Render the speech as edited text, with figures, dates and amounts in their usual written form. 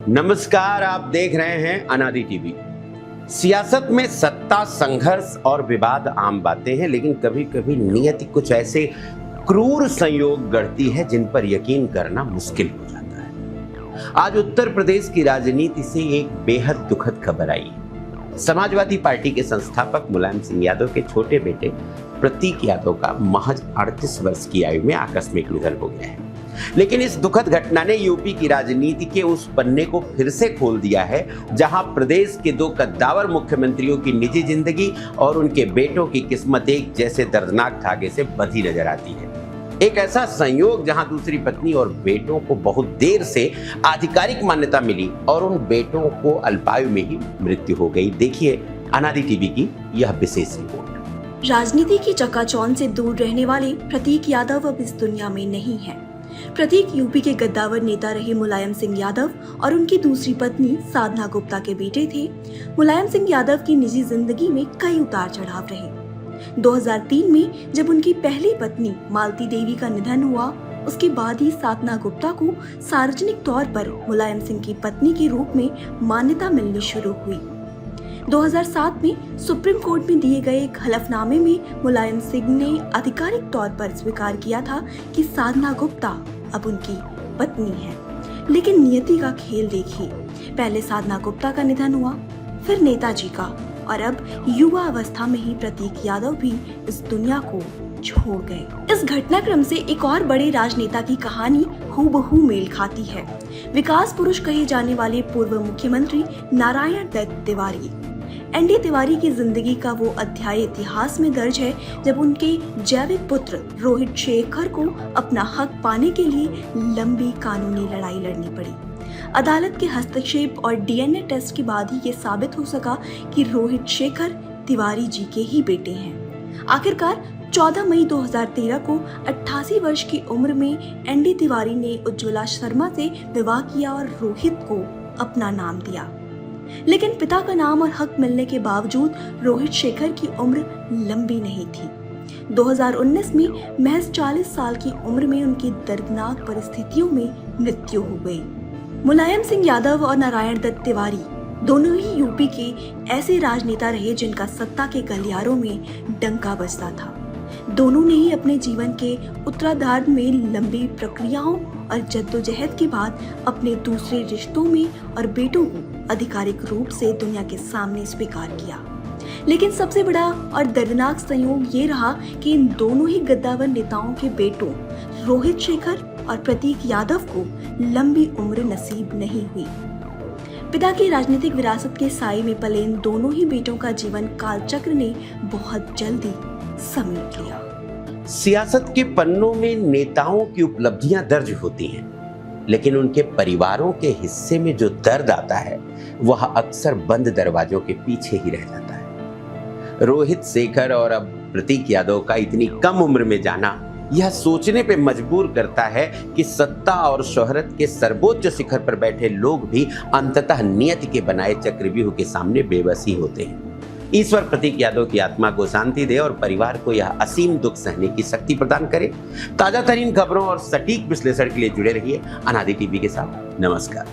नमस्कार, आप देख रहे हैं अनादि टीवी। सियासत में सत्ता, संघर्ष और विवाद आम बातें हैं, लेकिन कभी कभी नियति कुछ ऐसे क्रूर संयोग गढ़ती है जिन पर यकीन करना मुश्किल हो जाता है। आज उत्तर प्रदेश की राजनीति से एक बेहद दुखद खबर आई है। समाजवादी पार्टी के संस्थापक मुलायम सिंह यादव के छोटे बेटे प्रतीक यादव का महज 38 वर्ष की आयु में आकस्मिक निधन हो गया है। लेकिन इस दुखद घटना ने यूपी की राजनीति के उस पन्ने को फिर से खोल दिया है जहां प्रदेश के दो कद्दावर मुख्यमंत्रियों की निजी जिंदगी और उनके बेटों की किस्मत एक जैसे दर्दनाक धागे से बंधी नजर आती है। एक ऐसा संयोग जहां दूसरी पत्नी और बेटों को बहुत देर से आधिकारिक मान्यता मिली और उन बेटों को अल्पायु में ही मृत्यु हो गई। देखिए अनादि टीवी की यह विशेष रिपोर्ट। राजनीति की चकाचौंध से दूर रहने वाले प्रतीक यादव अब इस दुनिया में नहीं है। प्रतीक यूपी के गद्दावर नेता रहे मुलायम सिंह यादव और उनकी दूसरी पत्नी साधना गुप्ता के बेटे थे। मुलायम सिंह यादव की निजी जिंदगी में कई उतार चढ़ाव रहे। 2003 में जब उनकी पहली पत्नी मालती देवी का निधन हुआ, उसके बाद ही साधना गुप्ता को सार्वजनिक तौर पर मुलायम सिंह की पत्नी के रूप में मान्यता मिलनी शुरू हुई। 2007 में सुप्रीम कोर्ट में दिए गए एक हलफनामे में मुलायम सिंह ने आधिकारिक तौर पर स्वीकार किया था कि साधना गुप्ता अब उनकी पत्नी है। लेकिन नियति का खेल देखिए, पहले साधना गुप्ता का निधन हुआ, फिर नेताजी का, और अब युवा अवस्था में ही प्रतीक यादव भी इस दुनिया को छोड़ गए। इस घटनाक्रम से एक और बड़े राजनेता की कहानी हूबहू मेल खाती है। विकास पुरुष कहे जाने वाले पूर्व मुख्यमंत्री नारायण दत्त तिवारी। एनडी तिवारी की जिंदगी का वो अध्याय इतिहास में दर्ज है जब उनके जैविक पुत्र रोहित शेखर को अपना हक पाने के लिए लंबी कानूनी लड़ाई लड़नी पड़ी। अदालत के हस्तक्षेप और डीएनए टेस्ट के बाद ही ये साबित हो सका कि रोहित शेखर तिवारी जी के ही बेटे हैं। आखिरकार 14 मई 2013 को 88 वर्ष की उम्र में एनडी तिवारी ने उज्ज्वला शर्मा से विवाह किया और रोहित को अपना नाम दिया। लेकिन पिता का नाम और हक मिलने के बावजूद रोहित शेखर की उम्र लंबी नहीं थी। 2019 में महज 40 साल की उम्र में उनकी दर्दनाक परिस्थितियों में मृत्यु हो गई। मुलायम सिंह यादव और नारायण दत्त तिवारी दोनों ही यूपी के ऐसे राजनेता रहे जिनका सत्ता के गलियारों में डंका बजता था। दोनों ने ही अपने जीवन के उत्तरार्ध में लंबी प्रक्रियाओं और जद्दोजहद के बाद अपने दूसरे रिश्तों में और बेटों को आधिकारिक रूप से दुनिया के सामने स्वीकार किया। लेकिन सबसे बड़ा और दर्दनाक संयोग ये रहा कि इन दोनों ही गद्दावर नेताओं के बेटों रोहित शेखर और प्रतीक यादव को लंबी उम्र नसीब नहीं हुई। पिता की राजनीतिक विरासत के साए में पले इन दोनों ही बेटों का जीवन कालचक्र ने बहुत जल्दी समेट लिया। सियासत के पन्नों में नेताओं की उपलब्धियां दर्ज होती हैं, लेकिन उनके परिवारों के हिस्से में जो दर्द आता है वह अक्सर बंद दरवाजों के पीछे ही रह जाता है। रोहित शेखर और अब प्रतीक यादव का इतनी कम उम्र में जाना यह सोचने पे मजबूर करता है कि सत्ता और शोहरत के सर्वोच्च शिखर पर बैठे लोग भी अंततः नियति के बनाए चक्रव्यूह के सामने बेबस ही होते हैं। ईश्वर प्रतीक यादव की आत्मा को शांति दे और परिवार को यह असीम दुख सहने की शक्ति प्रदान करे। ताजा तरीन खबरों और सटीक विश्लेषण के लिए जुड़े रहिए अनादि टीवी के साथ। नमस्कार।